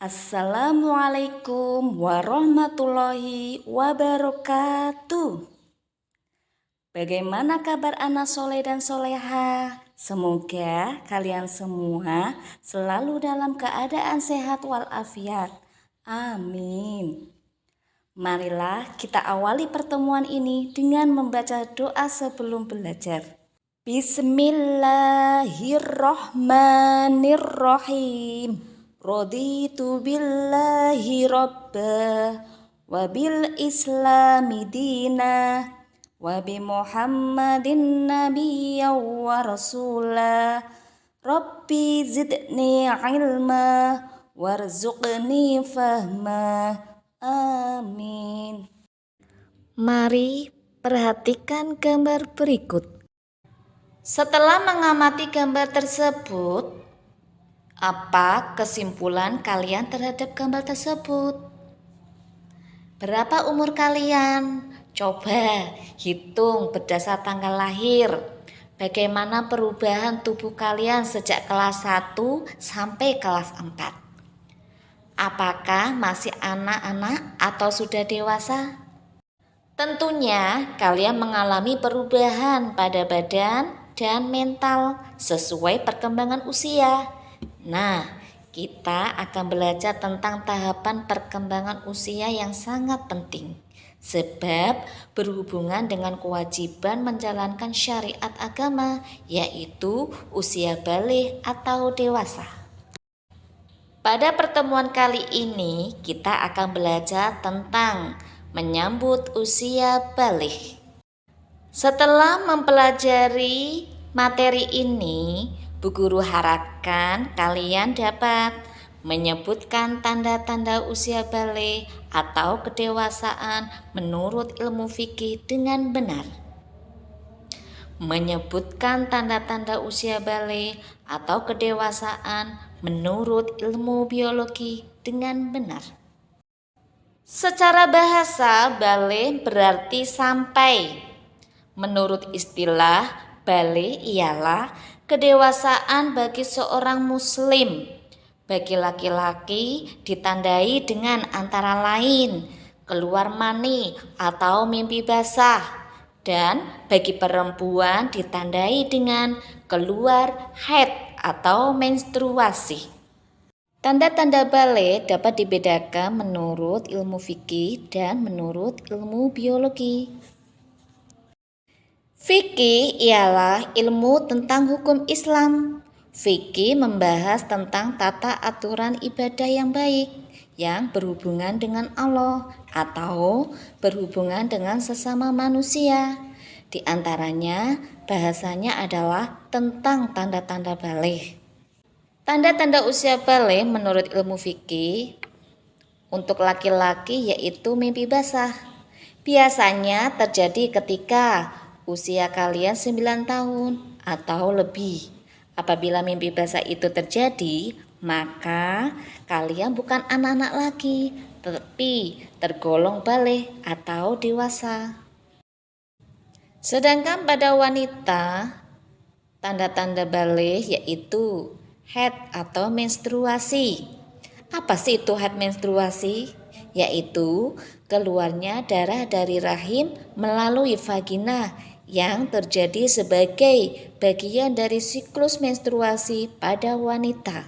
Assalamualaikum warahmatullahi wabarakatuh. Bagaimana kabar anak soleh dan soleha? Semoga kalian semua selalu dalam keadaan sehat walafiat. Amin. Marilah kita awali pertemuan ini dengan membaca doa sebelum belajar. Bismillahirrahmanirrahim. Raditu billahi rabba wa bil islami dina wa bi muhammadin nabiyya wa rasula. Rabbi zidni ilma warzuqni fahma. Amin. Mari perhatikan gambar berikut. Setelah mengamati gambar tersebut, apa kesimpulan kalian terhadap gambar tersebut? Berapa umur kalian? Coba hitung berdasar tanggal lahir. Bagaimana perubahan tubuh kalian sejak kelas 1 sampai kelas 4? Apakah masih anak-anak atau sudah dewasa? Tentunya kalian mengalami perubahan pada badan dan mental sesuai perkembangan usia. Nah, kita akan belajar tentang tahapan perkembangan usia yang sangat penting, sebab berhubungan dengan kewajiban menjalankan syariat agama, yaitu usia baligh atau dewasa. Pada pertemuan kali ini, kita akan belajar tentang menyambut usia baligh. Setelah mempelajari materi ini, Bu Guru harapkan kalian dapat menyebutkan tanda-tanda usia baligh atau kedewasaan menurut ilmu fikih dengan benar. Menyebutkan tanda-tanda usia baligh atau kedewasaan menurut ilmu biologi dengan benar. Secara bahasa, baligh berarti sampai. Menurut istilah, baligh ialah kedewasaan bagi seorang muslim. Bagi laki-laki ditandai dengan antara lain keluar mani atau mimpi basah, dan bagi perempuan ditandai dengan keluar haid atau menstruasi. Tanda-tanda baligh dapat dibedakan menurut ilmu fikih dan menurut ilmu biologi. Fikih ialah ilmu tentang hukum Islam. Fikih membahas tentang tata aturan ibadah yang baik yang berhubungan dengan Allah atau berhubungan dengan sesama manusia. Di antaranya bahasanya adalah tentang tanda-tanda baligh. Tanda-tanda usia baligh menurut ilmu fikih untuk laki-laki yaitu mimpi basah. Biasanya terjadi ketika usia kalian 9 tahun atau lebih. Apabila mimpi basah itu terjadi, maka kalian bukan anak-anak lagi, tetapi tergolong baligh atau dewasa. Sedangkan pada wanita, tanda-tanda baligh yaitu haid atau menstruasi. Apa sih itu haid menstruasi? Yaitu keluarnya darah dari rahim melalui vagina yang terjadi sebagai bagian dari siklus menstruasi pada wanita.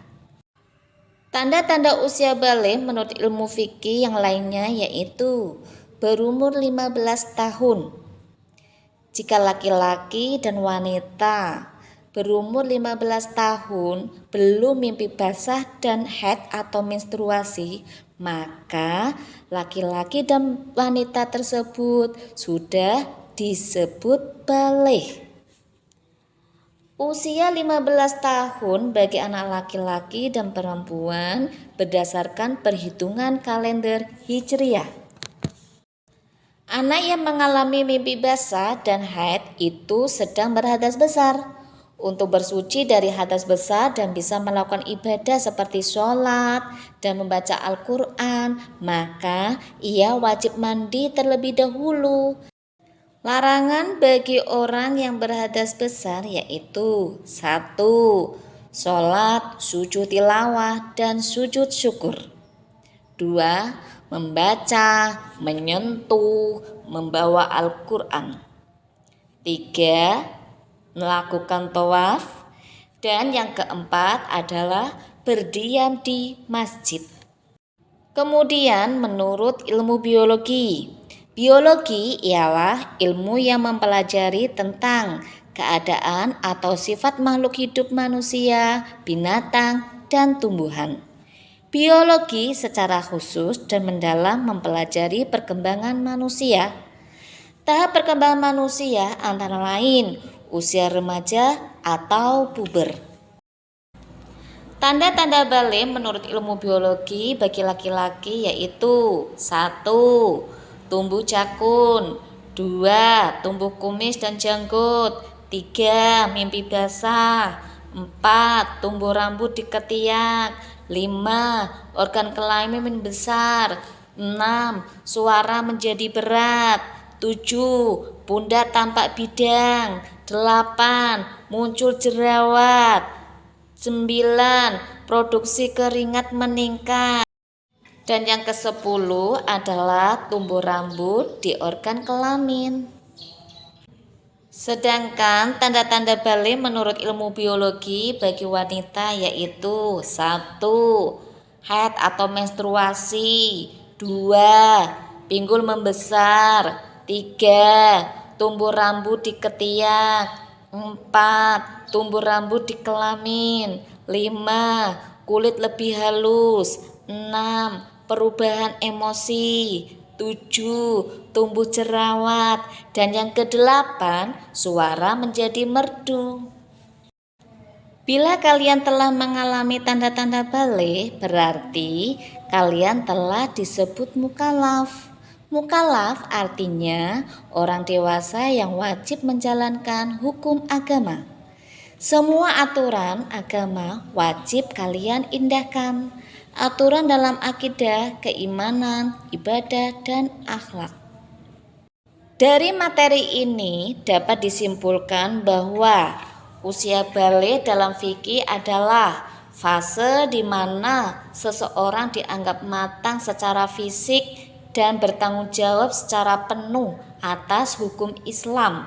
Tanda-tanda usia baligh menurut ilmu fikih yang lainnya yaitu berumur 15 tahun. Jika laki-laki dan wanita berumur 15 tahun belum mimpi basah dan haid atau menstruasi, maka laki-laki dan wanita tersebut sudah disebut baligh. Usia 15 tahun bagi anak laki-laki dan perempuan berdasarkan perhitungan kalender Hijriah. Anak yang mengalami mimpi basah dan haid itu sedang berhadas besar. Untuk bersuci dari hadas besar dan bisa melakukan ibadah seperti sholat dan membaca Al-Quran, maka ia wajib mandi terlebih dahulu. Larangan bagi orang yang berhadas besar yaitu 1. Sholat, sujud tilawah, dan sujud syukur. 2. Membaca, menyentuh, membawa Al-Quran. 3. Melakukan tawaf. Dan yang keempat adalah berdiam di masjid. Kemudian menurut ilmu biologi ialah ilmu yang mempelajari tentang keadaan atau sifat makhluk hidup manusia, binatang, dan tumbuhan. Biologi secara khusus dan mendalam mempelajari perkembangan manusia. Tahap perkembangan manusia antara lain usia remaja atau puber. Tanda-tanda balik menurut ilmu biologi bagi laki-laki yaitu 1. Tumbuh jakun. 2. Tumbuh kumis dan janggut. 3. Mimpi basah. 4. Tumbuh rambut di ketiak. 5. Organ kelamin besar. 6. Suara menjadi berat. 7. Pundak tampak bidang. 8. Muncul jerawat. 9. Produksi keringat meningkat. Dan yang ke-10 adalah tumbuh rambut di organ kelamin. Sedangkan tanda-tanda balik menurut ilmu biologi bagi wanita yaitu 1. Haid atau menstruasi. 2. Pinggul membesar. 3. Tumbuh rambut di ketiak. 4. Tumbuh rambut di kelamin. 5. Kulit lebih halus. 6. Perubahan emosi. 7. Tumbuh jerawat. Dan yang ke-8, suara menjadi merdu. Bila kalian telah mengalami tanda-tanda balik, berarti kalian telah disebut mukallaf. Mukallaf artinya orang dewasa yang wajib menjalankan hukum agama. Semua aturan agama wajib kalian indahkan. Aturan dalam akidah, keimanan, ibadah, dan akhlak. Dari materi ini dapat disimpulkan bahwa usia balik dalam fikih adalah fase di mana seseorang dianggap matang secara fisik dan bertanggung jawab secara penuh atas hukum Islam.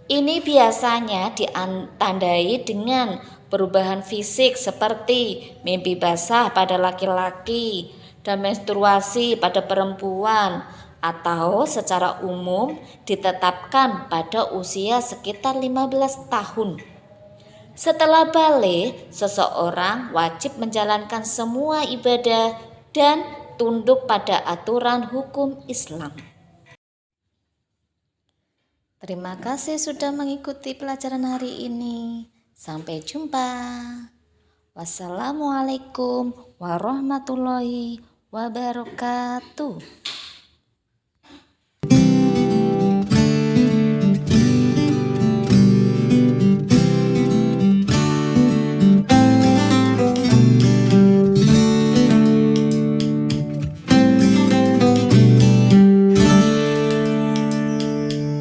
Ini biasanya ditandai dengan perubahan fisik seperti mimpi basah pada laki-laki dan menstruasi pada perempuan, atau secara umum ditetapkan pada usia sekitar 15 tahun. Setelah balik, seseorang wajib menjalankan semua ibadah dan tunduk pada aturan hukum Islam. Terima kasih sudah mengikuti pelajaran hari ini. Sampai jumpa. Wassalamualaikum warahmatullahi wabarakatuh.